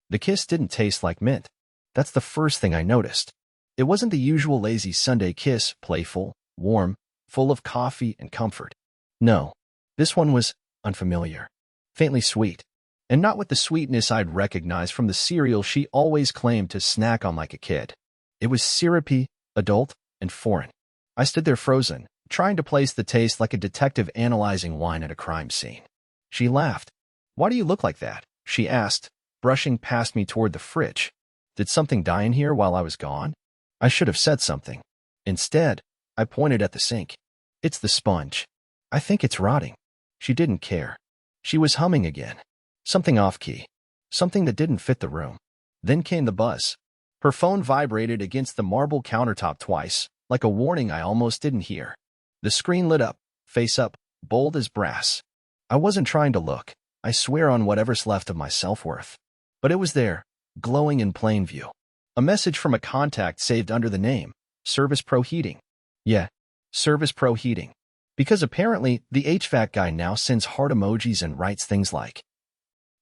The kiss didn't taste like mint. That's the first thing I noticed. It wasn't the usual lazy Sunday kiss, playful, warm, full of coffee and comfort. No, this one was unfamiliar, faintly sweet, and not with the sweetness I'd recognize from the cereal she always claimed to snack on like a kid. It was syrupy, adult, and foreign. I stood there frozen, trying to place the taste like a detective analyzing wine at a crime scene. She laughed. "Why do you look like that?" she asked, brushing past me toward the fridge. Did something die in here while I was gone? I should have said something. Instead, I pointed at the sink. "It's the sponge. I think it's rotting." She didn't care. She was humming again. Something off-key. Something that didn't fit the room. Then came the buzz. Her phone vibrated against the marble countertop twice, like a warning I almost didn't hear. The screen lit up, face up, bold as brass. I wasn't trying to look. I swear on whatever's left of my self-worth. But it was there, glowing in plain view. A message from a contact saved under the name, Service Pro Heating. Yeah, Service Pro Heating. Because apparently, the HVAC guy now sends heart emojis and writes things like,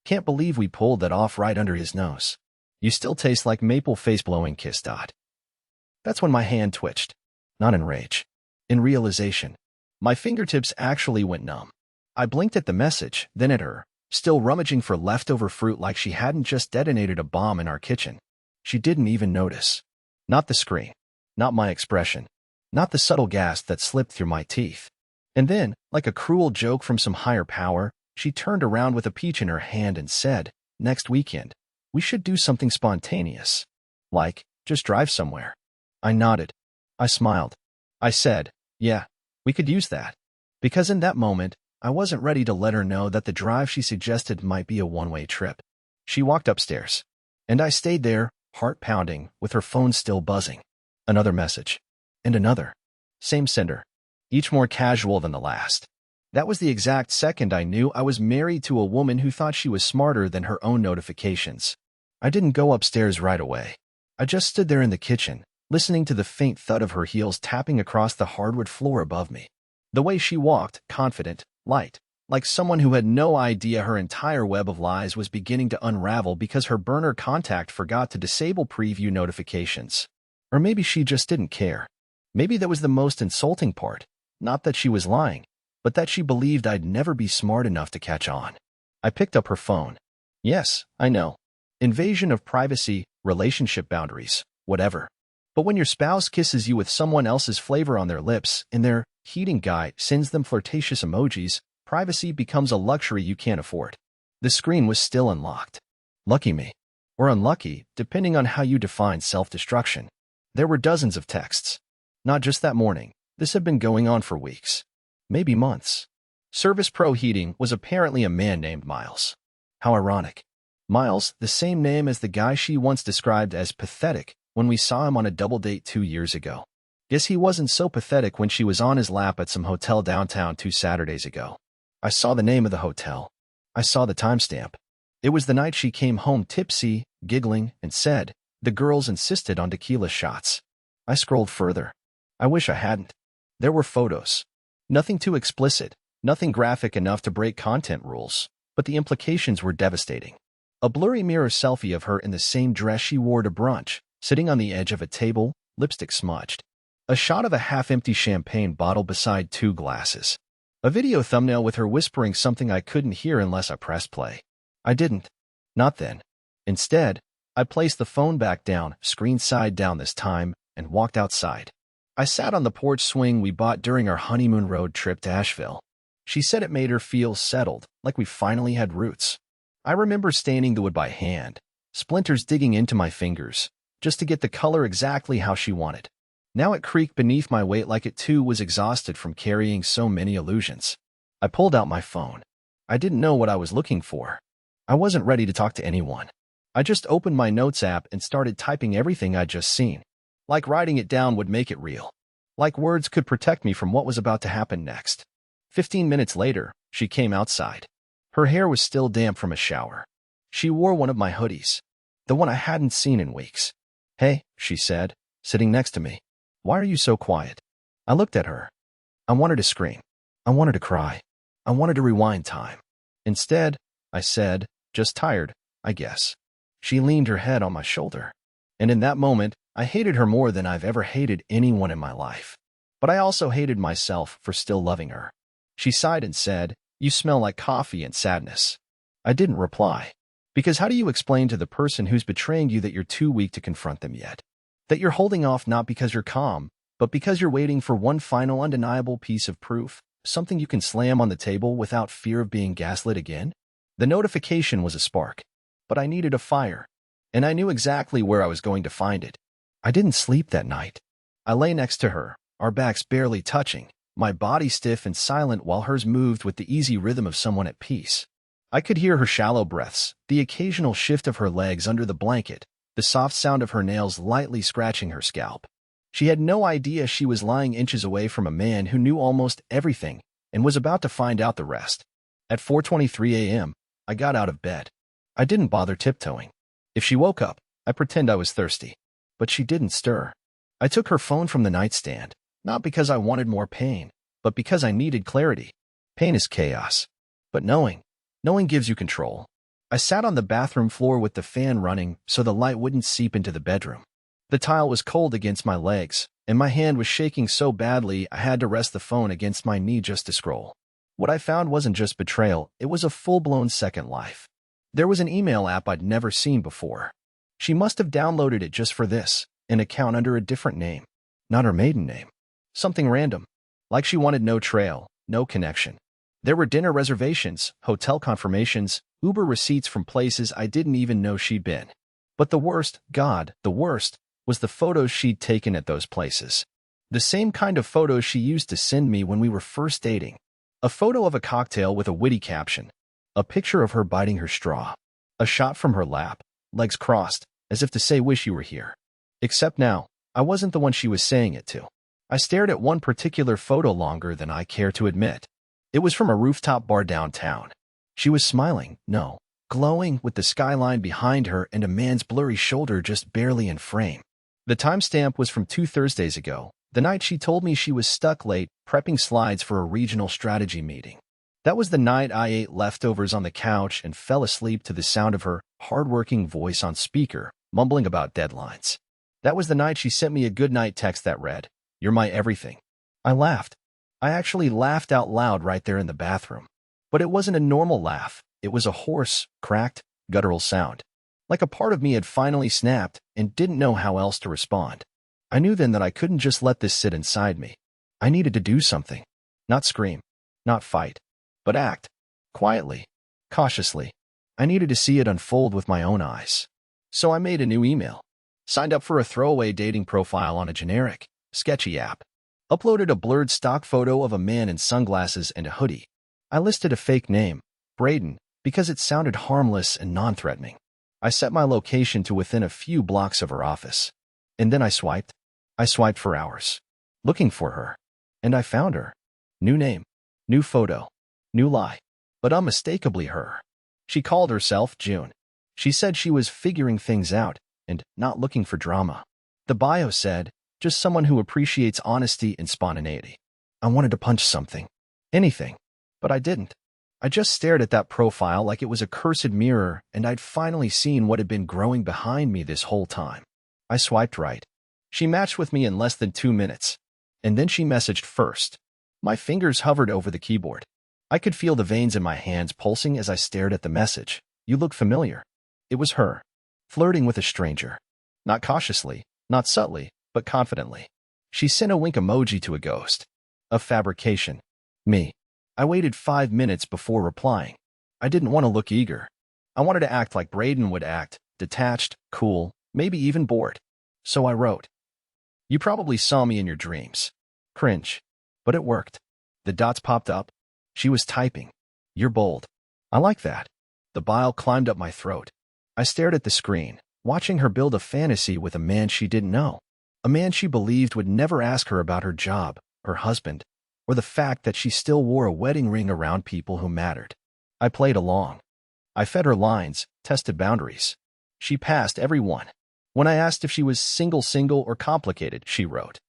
"Can't believe we pulled that off right under his nose. You still taste like maple face-blowing kiss. That's when my hand twitched. Not in rage. In realization. My fingertips actually went numb. I blinked at the message, then at her, still rummaging for leftover fruit like she hadn't just detonated a bomb in our kitchen. She didn't even notice. Not the screen. Not my expression. Not the subtle gasp that slipped through my teeth. And then, like a cruel joke from some higher power, she turned around with a peach in her hand and said, "Next weekend, we should do something spontaneous. Like, just drive somewhere." I nodded. I smiled. I said, "Yeah, we could use that." Because in that moment, I wasn't ready to let her know that the drive she suggested might be a one-way trip. She walked upstairs. And I stayed there, heart pounding, with her phone still buzzing. Another message. And another. Same sender. Each more casual than the last. That was the exact second I knew I was married to a woman who thought she was smarter than her own notifications. I didn't go upstairs right away. I just stood there in the kitchen, listening to the faint thud of her heels tapping across the hardwood floor above me. The way she walked, confident, light, like someone who had no idea her entire web of lies was beginning to unravel because her burner contact forgot to disable preview notifications. Or maybe she just didn't care. Maybe that was the most insulting part. Not that she was lying, but that she believed I'd never be smart enough to catch on. I picked up her phone. Yes, I know. Invasion of privacy, relationship boundaries, whatever. But when your spouse kisses you with someone else's flavor on their lips and their heating guy sends them flirtatious emojis, privacy becomes a luxury you can't afford. The screen was still unlocked. Lucky me. Or unlucky, depending on how you define self-destruction. There were dozens of texts. Not just that morning. This had been going on for weeks. Maybe months. Service Pro Heating was apparently a man named Miles. How ironic. Miles, the same name as the guy she once described as pathetic when we saw him on a double date 2 years ago. Guess he wasn't so pathetic when she was on his lap at some hotel downtown 2 Saturdays ago. I saw the name of the hotel. I saw the timestamp. It was the night she came home tipsy, giggling, and said, "The girls insisted on tequila shots." I scrolled further. I wish I hadn't. There were photos. Nothing too explicit, nothing graphic enough to break content rules, but the implications were devastating. A blurry mirror selfie of her in the same dress she wore to brunch, sitting on the edge of a table, lipstick smudged. A shot of a half-empty champagne bottle beside 2 glasses. A video thumbnail with her whispering something I couldn't hear unless I pressed play. I didn't. Not then. Instead, I placed the phone back down, screen side down this time, and walked outside. I sat on the porch swing we bought during our honeymoon road trip to Asheville. She said it made her feel settled, like we finally had roots. I remember staining the wood by hand, splinters digging into my fingers, just to get the color exactly how she wanted. Now it creaked beneath my weight like it too was exhausted from carrying so many illusions. I pulled out my phone. I didn't know what I was looking for. I wasn't ready to talk to anyone. I just opened my notes app and started typing everything I'd just seen. Like writing it down would make it real. Like words could protect me from what was about to happen next. 15 minutes later, she came outside. Her hair was still damp from a shower. She wore one of my hoodies, the one I hadn't seen in weeks. "Hey," she said, sitting next to me. "Why are you so quiet?" I looked at her. I wanted to scream. I wanted to cry. I wanted to rewind time. Instead, I said, "Just tired, I guess." She leaned her head on my shoulder. And in that moment, I hated her more than I've ever hated anyone in my life. But I also hated myself for still loving her. She sighed and said, "You smell like coffee and sadness." I didn't reply. Because how do you explain to the person who's betraying you that you're too weak to confront them yet? That you're holding off not because you're calm, but because you're waiting for one final undeniable piece of proof, something you can slam on the table without fear of being gaslit again? The notification was a spark, but I needed a fire, and I knew exactly where I was going to find it. I didn't sleep that night. I lay next to her, our backs barely touching, my body stiff and silent while hers moved with the easy rhythm of someone at peace. I could hear her shallow breaths, the occasional shift of her legs under the blanket, the soft sound of her nails lightly scratching her scalp. She had no idea she was lying inches away from a man who knew almost everything and was about to find out the rest. At 4:23 a.m., I got out of bed. I didn't bother tiptoeing. If she woke up, I pretend I was thirsty. But she didn't stir. I took her phone from the nightstand, not because I wanted more pain, but because I needed clarity. Pain is chaos. But knowing gives you control. I sat on the bathroom floor with the fan running so the light wouldn't seep into the bedroom. The tile was cold against my legs, and my hand was shaking so badly I had to rest the phone against my knee just to scroll. What I found wasn't just betrayal, it was a full-blown second life. There was an email app I'd never seen before. She must have downloaded it just for this, an account under a different name. Not her maiden name. Something random. Like she wanted no trail, no connection. There were dinner reservations, hotel confirmations, Uber receipts from places I didn't even know she'd been. But the worst, God, the worst, was the photos she'd taken at those places. The same kind of photos she used to send me when we were first dating. A photo of a cocktail with a witty caption. A picture of her biting her straw. A shot from her lap, legs crossed, as if to say wish you were here. Except now, I wasn't the one she was saying it to. I stared at one particular photo longer than I care to admit. It was from a rooftop bar downtown. She was smiling, no, glowing with the skyline behind her and a man's blurry shoulder just barely in frame. The timestamp was from 2 Thursdays ago, the night she told me she was stuck late prepping slides for a regional strategy meeting. That was the night I ate leftovers on the couch and fell asleep to the sound of her hard-working voice on speaker, mumbling about deadlines. That was the night she sent me a goodnight text that read, "You're my everything." I laughed. I actually laughed out loud right there in the bathroom. But it wasn't a normal laugh. It was a hoarse, cracked, guttural sound. Like a part of me had finally snapped and didn't know how else to respond. I knew then that I couldn't just let this sit inside me. I needed to do something. Not scream, not fight, but act. Quietly, cautiously. I needed to see it unfold with my own eyes. So I made a new email. Signed up for a throwaway dating profile on a generic, sketchy app. Uploaded a blurred stock photo of a man in sunglasses and a hoodie. I listed a fake name, Braden, because it sounded harmless and non-threatening. I set my location to within a few blocks of her office. And then I swiped. I swiped for hours, looking for her. And I found her. New name, new photo, new lie, but unmistakably her. She called herself June. She said she was figuring things out and not looking for drama. The bio said, just someone who appreciates honesty and spontaneity. I wanted to punch something. Anything. But I didn't. I just stared at that profile like it was a cursed mirror, and I'd finally seen what had been growing behind me this whole time. I swiped right. She matched with me in less than 2 minutes. And then she messaged first. My fingers hovered over the keyboard. I could feel the veins in my hands pulsing as I stared at the message. You look familiar. It was her. Flirting with a stranger. Not cautiously, not subtly, but confidently. She sent a wink emoji to a ghost. A fabrication. Me. I waited 5 minutes before replying. I didn't want to look eager. I wanted to act like Braden would act, detached, cool, maybe even bored. So I wrote, "You probably saw me in your dreams." Cringe. But it worked. The dots popped up. She was typing. "You're bold." I like that. The bile climbed up my throat. I stared at the screen, watching her build a fantasy with a man she didn't know. A man she believed would never ask her about her job, her husband, or the fact that she still wore a wedding ring around people who mattered. I played along. I fed her lines, tested boundaries. She passed every one. When I asked if she was single or complicated, she wrote,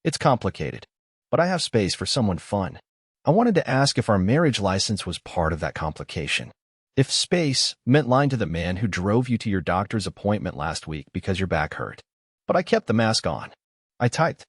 "It's complicated, but I have space for someone fun." I wanted to ask if our marriage license was part of that complication. If space meant lying to the man who drove you to your doctor's appointment last week because your back hurt. But I kept the mask on. I typed,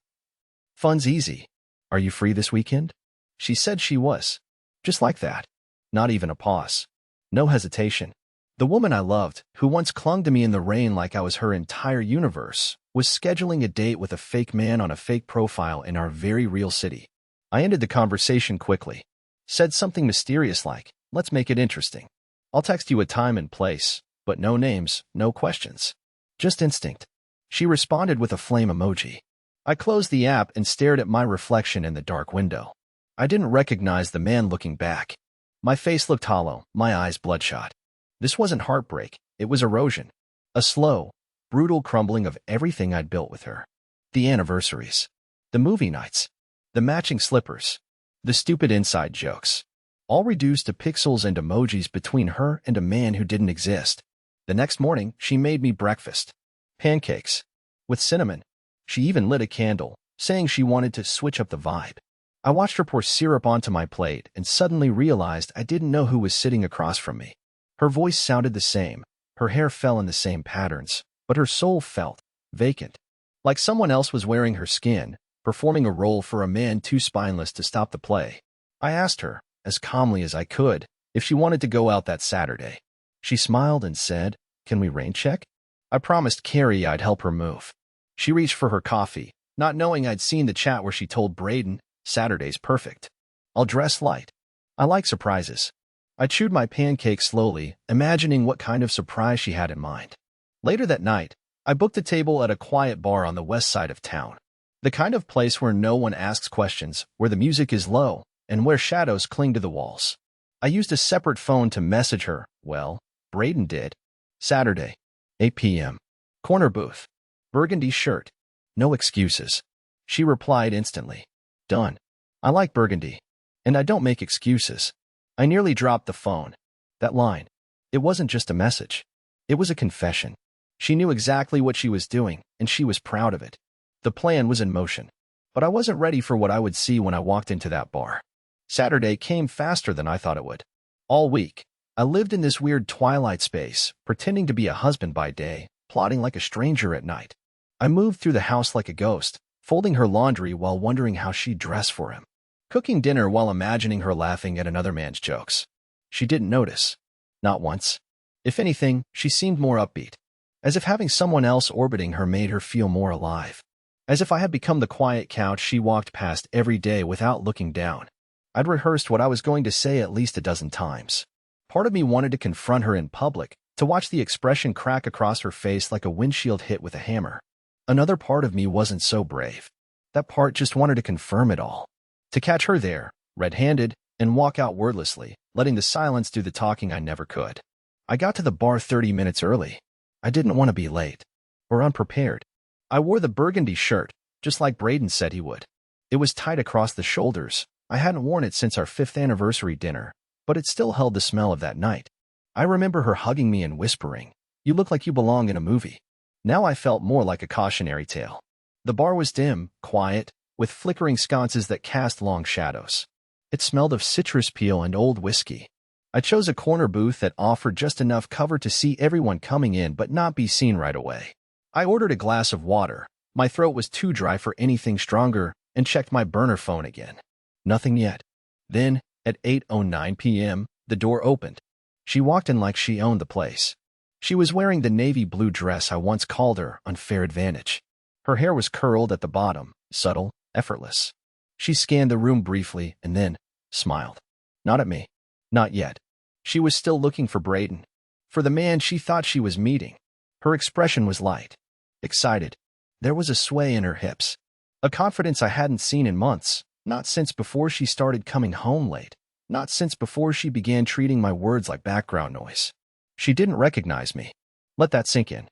"Fun's easy. Are you free this weekend?" She said she was. Just like that. Not even a pause. No hesitation. The woman I loved, who once clung to me in the rain like I was her entire universe, was scheduling a date with a fake man on a fake profile in our very real city. I ended the conversation quickly. Said something mysterious like, "Let's make it interesting. I'll text you a time and place, but no names, no questions. Just instinct." She responded with a flame emoji. I closed the app and stared at my reflection in the dark window. I didn't recognize the man looking back. My face looked hollow, my eyes bloodshot. This wasn't heartbreak, it was erosion. A slow, brutal crumbling of everything I'd built with her. The anniversaries. The movie nights. The matching slippers. The stupid inside jokes. All reduced to pixels and emojis between her and a man who didn't exist. The next morning, she made me breakfast. Pancakes. With cinnamon. She even lit a candle, saying she wanted to switch up the vibe. I watched her pour syrup onto my plate and suddenly realized I didn't know who was sitting across from me. Her voice sounded the same, her hair fell in the same patterns, but her soul felt vacant. Like someone else was wearing her skin, performing a role for a man too spineless to stop the play. I asked her, as calmly as I could, if she wanted to go out that Saturday. She smiled and said, "Can we rain check?" I promised Carrie I'd help her move. She reached for her coffee, not knowing I'd seen the chat where she told Braden, "Saturday's perfect. I'll dress light. I like surprises." I chewed my pancake slowly, imagining what kind of surprise she had in mind. Later that night, I booked a table at a quiet bar on the west side of town. The kind of place where no one asks questions, where the music is low, and where shadows cling to the walls. I used a separate phone to message her. Well, Braden did. Saturday, 8 p.m. Corner booth. Burgundy shirt. No excuses. She replied instantly. Done. I like burgundy. And I don't make excuses. I nearly dropped the phone. That line. It wasn't just a message. It was a confession. She knew exactly what she was doing, and she was proud of it. The plan was in motion. But I wasn't ready for what I would see when I walked into that bar. Saturday came faster than I thought it would. All week, I lived in this weird twilight space, pretending to be a husband by day, plotting like a stranger at night. I moved through the house like a ghost, folding her laundry while wondering how she'd dress for him, cooking dinner while imagining her laughing at another man's jokes. She didn't notice. Not once. If anything, she seemed more upbeat, as if having someone else orbiting her made her feel more alive. As if I had become the quiet couch she walked past every day without looking down. I'd rehearsed what I was going to say at least a dozen times. Part of me wanted to confront her in public, to watch the expression crack across her face like a windshield hit with a hammer. Another part of me wasn't so brave. That part just wanted to confirm it all. To catch her there, red-handed, and walk out wordlessly, letting the silence do the talking I never could. I got to the bar 30 minutes early. I didn't want to be late. Or unprepared. I wore the burgundy shirt, just like Braden said he would. It was tight across the shoulders. I hadn't worn it since our 5th anniversary dinner, but it still held the smell of that night. I remember her hugging me and whispering, "You look like you belong in a movie." Now I felt more like a cautionary tale. The bar was dim, quiet, with flickering sconces that cast long shadows. It smelled of citrus peel and old whiskey. I chose a corner booth that offered just enough cover to see everyone coming in but not be seen right away. I ordered a glass of water. My throat was too dry for anything stronger, and checked my burner phone again. Nothing yet. Then, at 8:09 p.m., the door opened. She walked in like she owned the place. She was wearing the navy blue dress I once called her Unfair Advantage. Her hair was curled at the bottom, subtle, effortless. She scanned the room briefly and then smiled. Not at me. Not yet. She was still looking for Braden. For the man she thought she was meeting. Her expression was light. Excited. There was a sway in her hips. A confidence I hadn't seen in months. Not since before she started coming home late. Not since before she began treating my words like background noise. She didn't recognize me. Let that sink in.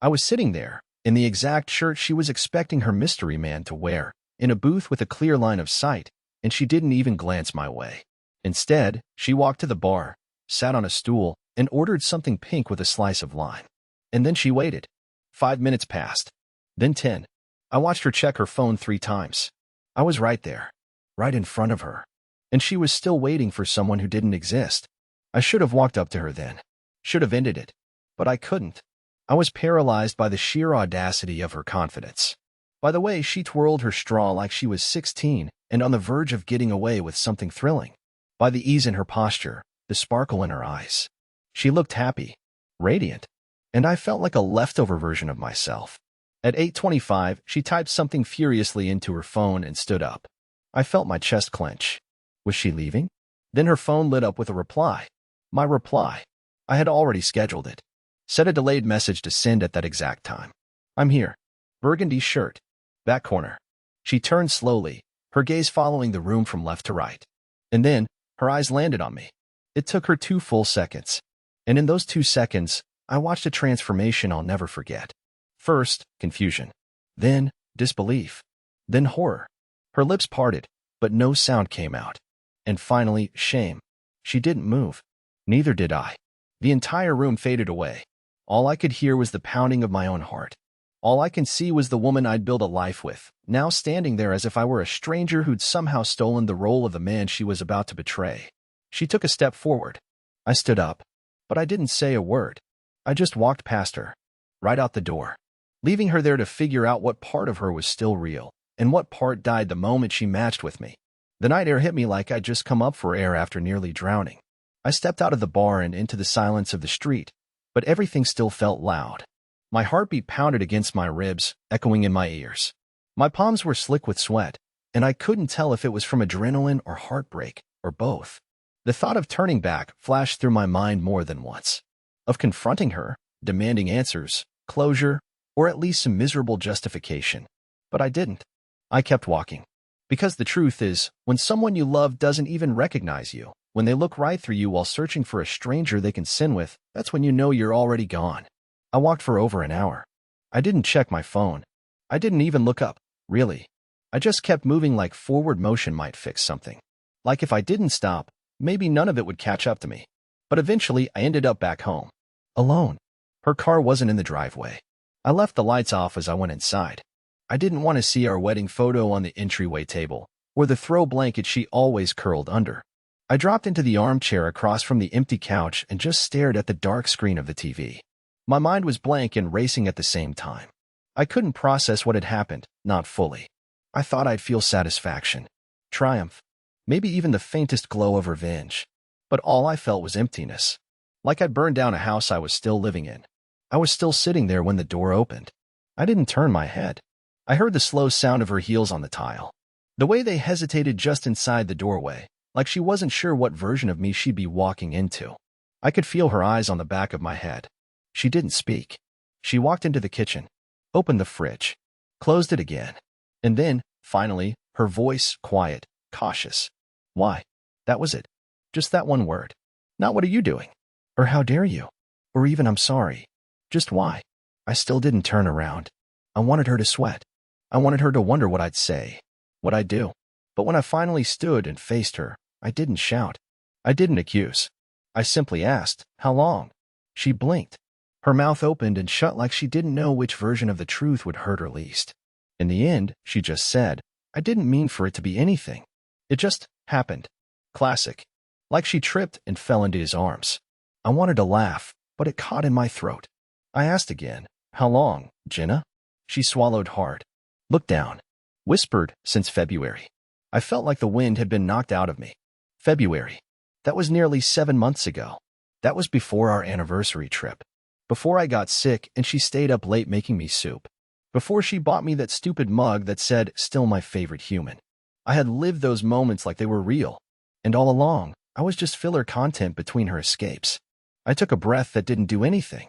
I was sitting there, in the exact shirt she was expecting her mystery man to wear, in a booth with a clear line of sight, and she didn't even glance my way. Instead, she walked to the bar, sat on a stool, and ordered something pink with a slice of lime. And then she waited. 5 minutes passed. Then 10. I watched her check her phone 3 times. I was right there, right in front of her. And she was still waiting for someone who didn't exist. I should have walked up to her then. Should have ended it. But I couldn't. I was paralyzed by the sheer audacity of her confidence. By the way, she twirled her straw like she was 16 and on the verge of getting away with something thrilling. By the ease in her posture, the sparkle in her eyes. She looked happy, radiant, and I felt like a leftover version of myself. At 8:25, she typed something furiously into her phone and stood up. I felt my chest clench. Was she leaving? Then her phone lit up with a reply. My reply. I had already scheduled it. Set a delayed message to send at that exact time. I'm here. Burgundy shirt. Back corner. She turned slowly, her gaze following the room from left to right. And then, her eyes landed on me. It took her 2 full seconds. And in those 2 seconds, I watched a transformation I'll never forget. First, confusion. Then, disbelief. Then horror. Her lips parted, but no sound came out. And finally, shame. She didn't move. Neither did I. The entire room faded away. All I could hear was the pounding of my own heart. All I can see was the woman I'd built a life with, now standing there as if I were a stranger who'd somehow stolen the role of the man she was about to betray. She took a step forward. I stood up, but I didn't say a word. I just walked past her, right out the door, leaving her there to figure out what part of her was still real and what part died the moment she matched with me. The night air hit me like I'd just come up for air after nearly drowning. I stepped out of the bar and into the silence of the street, but everything still felt loud. My heartbeat pounded against my ribs, echoing in my ears. My palms were slick with sweat, and I couldn't tell if it was from adrenaline or heartbreak, or both. The thought of turning back flashed through my mind more than once. Of confronting her, demanding answers, closure, or at least some miserable justification. But I didn't. I kept walking. Because the truth is, when someone you love doesn't even recognize you, when they look right through you while searching for a stranger they can sin with, that's when you know you're already gone. I walked for over an hour. I didn't check my phone. I didn't even look up, really. I just kept moving like forward motion might fix something. Like if I didn't stop, maybe none of it would catch up to me. But eventually, I ended up back home. Alone. Her car wasn't in the driveway. I left the lights off as I went inside. I didn't want to see our wedding photo on the entryway table, or the throw blanket she always curled under. I dropped into the armchair across from the empty couch and just stared at the dark screen of the TV. My mind was blank and racing at the same time. I couldn't process what had happened, not fully. I thought I'd feel satisfaction, triumph, maybe even the faintest glow of revenge. But all I felt was emptiness. Like I'd burned down a house I was still living in. I was still sitting there when the door opened. I didn't turn my head. I heard the slow sound of her heels on the tile. The way they hesitated just inside the doorway, like she wasn't sure what version of me she'd be walking into. I could feel her eyes on the back of my head. She didn't speak. She walked into the kitchen, opened the fridge, closed it again. And then, finally, her voice, quiet, cautious. Why? That was it. Just that one word. Not what are you doing? Or how dare you? Or even I'm sorry. Just why? I still didn't turn around. I wanted her to sweat. I wanted her to wonder what I'd say, what I'd do. But when I finally stood and faced her, I didn't shout. I didn't accuse. I simply asked, how long? She blinked. Her mouth opened and shut like she didn't know which version of the truth would hurt her least. In the end, she just said, I didn't mean for it to be anything. It just happened. Classic. Like she tripped and fell into his arms. I wanted to laugh, but it caught in my throat. I asked again, how long, Jenna? She swallowed hard. Looked down. Whispered, since February. I felt like the wind had been knocked out of me. February. That was nearly 7 months ago. That was before our anniversary trip. Before I got sick and she stayed up late making me soup. Before she bought me that stupid mug that said, still my favorite human. I had lived those moments like they were real. And all along, I was just filler content between her escapes. I took a breath that didn't do anything.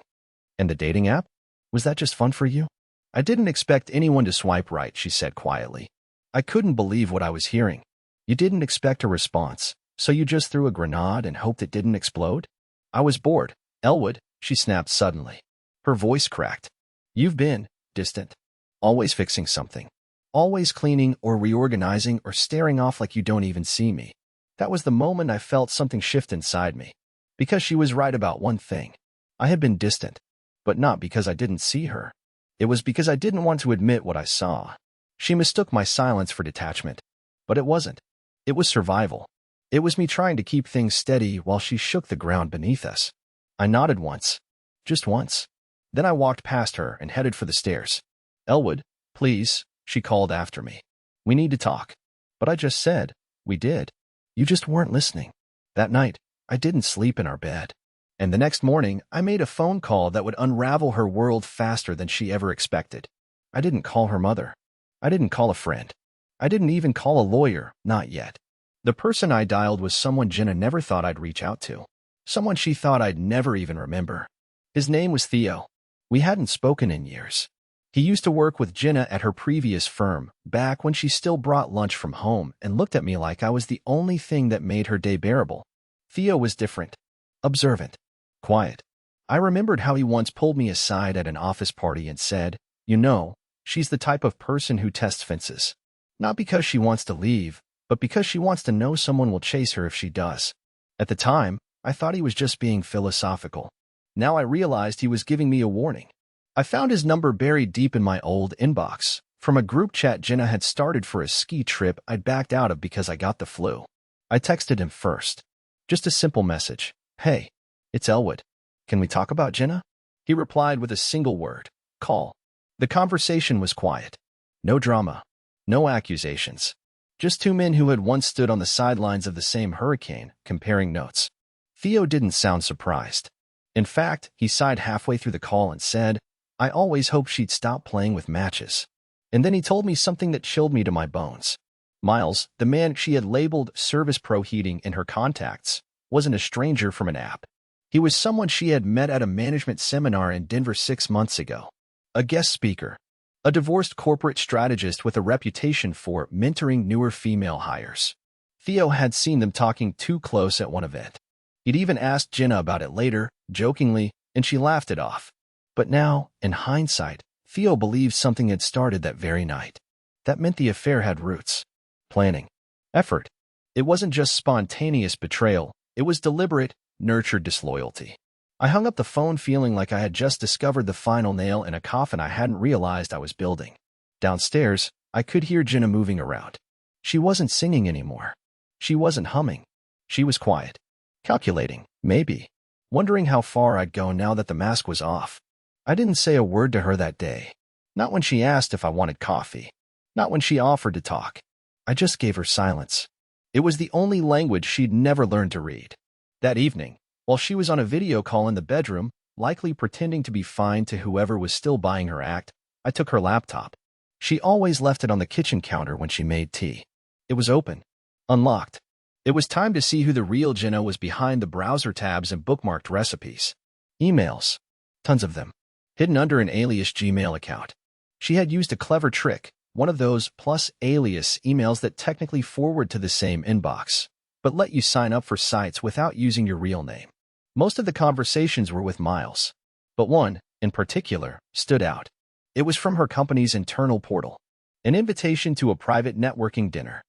And the dating app? Was that just fun for you? I didn't expect anyone to swipe right, she said quietly. I couldn't believe what I was hearing. You didn't expect a response, so you just threw a grenade and hoped it didn't explode? I was bored. Elwood, she snapped suddenly. Her voice cracked. You've been distant. Always fixing something. Always cleaning or reorganizing or staring off like you don't even see me. That was the moment I felt something shift inside me. Because she was right about one thing. I had been distant. But not because I didn't see her. It was because I didn't want to admit what I saw. She mistook my silence for detachment. But it wasn't. It was survival. It was me trying to keep things steady while she shook the ground beneath us. I nodded once. Just once. Then I walked past her and headed for the stairs. "Elwood, please," she called after me. "We need to talk." But I just said, "We did. You just weren't listening." That night, I didn't sleep in our bed. And the next morning, I made a phone call that would unravel her world faster than she ever expected. I didn't call her mother. I didn't call a friend. I didn't even call a lawyer, not yet. The person I dialed was someone Jenna never thought I'd reach out to. Someone she thought I'd never even remember. His name was Theo. We hadn't spoken in years. He used to work with Jenna at her previous firm, back when she still brought lunch from home and looked at me like I was the only thing that made her day bearable. Theo was different. Observant. Quiet. I remembered how he once pulled me aside at an office party and said, "You know, she's the type of person who tests fences. Not because she wants to leave, but because she wants to know someone will chase her if she does." At the time, I thought he was just being philosophical. Now I realized he was giving me a warning. I found his number buried deep in my old inbox, from a group chat Jenna had started for a ski trip I'd backed out of because I got the flu. I texted him first. Just a simple message. "Hey, it's Elwood. Can we talk about Jenna?" He replied with a single word. "Call." The conversation was quiet. No drama. No accusations. Just two men who had once stood on the sidelines of the same hurricane, comparing notes. Theo didn't sound surprised. In fact, he sighed halfway through the call and said, "I always hoped she'd stop playing with matches." And then he told me something that chilled me to my bones. Miles, the man she had labeled Service Pro Heating in her contacts, wasn't a stranger from an app. He was someone she had met at a management seminar in Denver 6 months ago. A guest speaker. A divorced corporate strategist with a reputation for mentoring newer female hires. Theo had seen them talking too close at one event. He'd even asked Jenna about it later, jokingly, and she laughed it off. But now, in hindsight, Theo believed something had started that very night. That meant the affair had roots. Planning. Effort. It wasn't just spontaneous betrayal. It was deliberate, nurtured disloyalty. I hung up the phone feeling like I had just discovered the final nail in a coffin I hadn't realized I was building. Downstairs, I could hear Jenna moving around. She wasn't singing anymore. She wasn't humming. She was quiet. Calculating, maybe. Wondering how far I'd go now that the mask was off. I didn't say a word to her that day. Not when she asked if I wanted coffee. Not when she offered to talk. I just gave her silence. It was the only language she'd never learned to read. That evening, while she was on a video call in the bedroom, likely pretending to be fine to whoever was still buying her act, I took her laptop. She always left it on the kitchen counter when she made tea. It was open. Unlocked. It was time to see who the real Jenna was behind the browser tabs and bookmarked recipes. Emails. Tons of them. Hidden under an alias Gmail account. She had used a clever trick, one of those plus alias emails that technically forward to the same inbox, but let you sign up for sites without using your real name. Most of the conversations were with Miles, but one, in particular, stood out. It was from her company's internal portal. An invitation to a private networking dinner.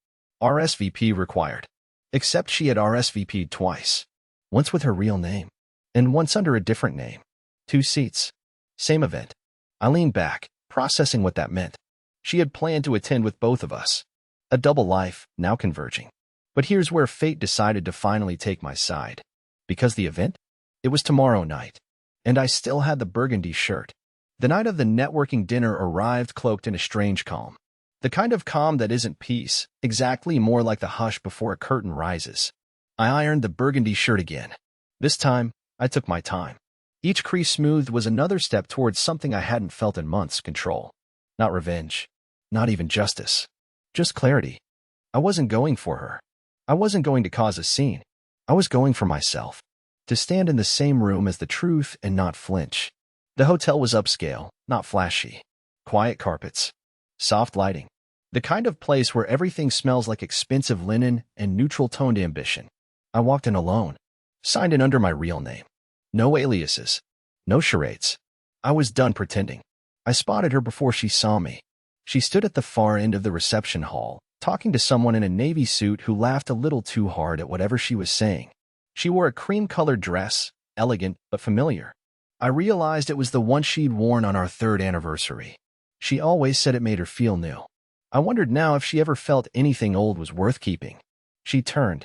RSVP required. Except she had RSVP'd twice. Once with her real name, and once under a different name. 2 seats. Same event. I leaned back, processing what that meant. She had planned to attend with both of us. A double life, now converging. But here's where fate decided to finally take my side. Because the event? It was tomorrow night. And I still had the burgundy shirt. The night of the networking dinner arrived cloaked in a strange calm. The kind of calm that isn't peace, exactly more like the hush before a curtain rises. I ironed the burgundy shirt again. This time, I took my time. Each crease smoothed was another step towards something I hadn't felt in months: control. Not revenge. Not even justice. Just clarity. I wasn't going for her. I wasn't going to cause a scene. I was going for myself. To stand in the same room as the truth and not flinch. The hotel was upscale, not flashy. Quiet carpets. Soft lighting. The kind of place where everything smells like expensive linen and neutral-toned ambition. I walked in alone. Signed in under my real name. No aliases. No charades. I was done pretending. I spotted her before she saw me. She stood at the far end of the reception hall, talking to someone in a navy suit who laughed a little too hard at whatever she was saying. She wore a cream-colored dress, elegant but familiar. I realized it was the one she'd worn on our 3rd anniversary. She always said it made her feel new. I wondered now if she ever felt anything old was worth keeping. She turned.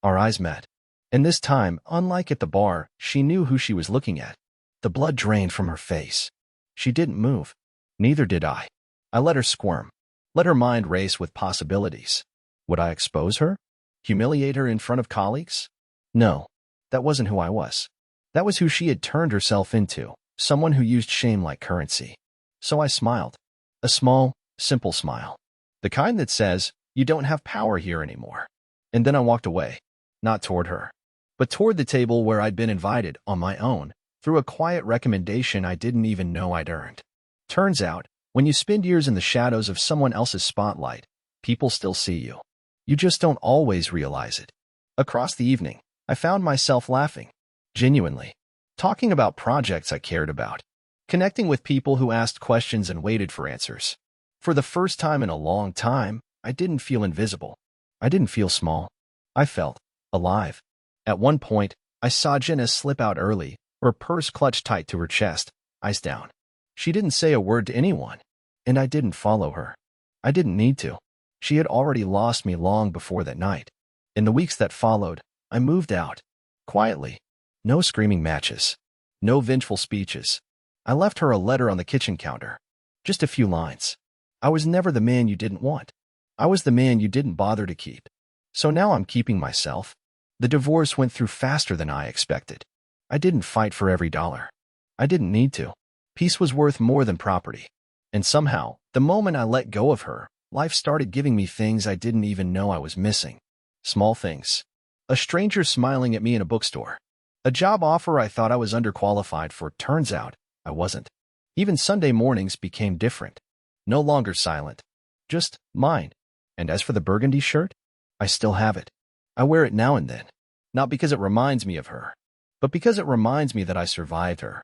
Our eyes met. And this time, unlike at the bar, she knew who she was looking at. The blood drained from her face. She didn't move. Neither did I. I let her squirm. Let her mind race with possibilities. Would I expose her? Humiliate her in front of colleagues? No, that wasn't who I was. That was who she had turned herself into, someone who used shame like currency. So I smiled. A small, simple smile. The kind that says, you don't have power here anymore. And then I walked away. Not toward her, but toward the table where I'd been invited on my own, through a quiet recommendation I didn't even know I'd earned. Turns out, when you spend years in the shadows of someone else's spotlight, people still see you. You just don't always realize it. Across the evening, I found myself laughing. Genuinely. Talking about projects I cared about. Connecting with people who asked questions and waited for answers. For the first time in a long time, I didn't feel invisible. I didn't feel small. I felt alive. At one point, I saw Jenna slip out early, her purse clutched tight to her chest, eyes down. She didn't say a word to anyone, and I didn't follow her. I didn't need to. She had already lost me long before that night. In the weeks that followed, I moved out. Quietly. No screaming matches. No vengeful speeches. I left her a letter on the kitchen counter. Just a few lines. I was never the man you didn't want. I was the man you didn't bother to keep. So now I'm keeping myself. The divorce went through faster than I expected. I didn't fight for every dollar. I didn't need to. Peace was worth more than property. And somehow, the moment I let go of her, life started giving me things I didn't even know I was missing. Small things. A stranger smiling at me in a bookstore. A job offer I thought I was underqualified for. Turns out, I wasn't. Even Sunday mornings became different. No longer silent. Just mine. And as for the burgundy shirt, I still have it. I wear it now and then. Not because it reminds me of her, but because it reminds me that I survived her.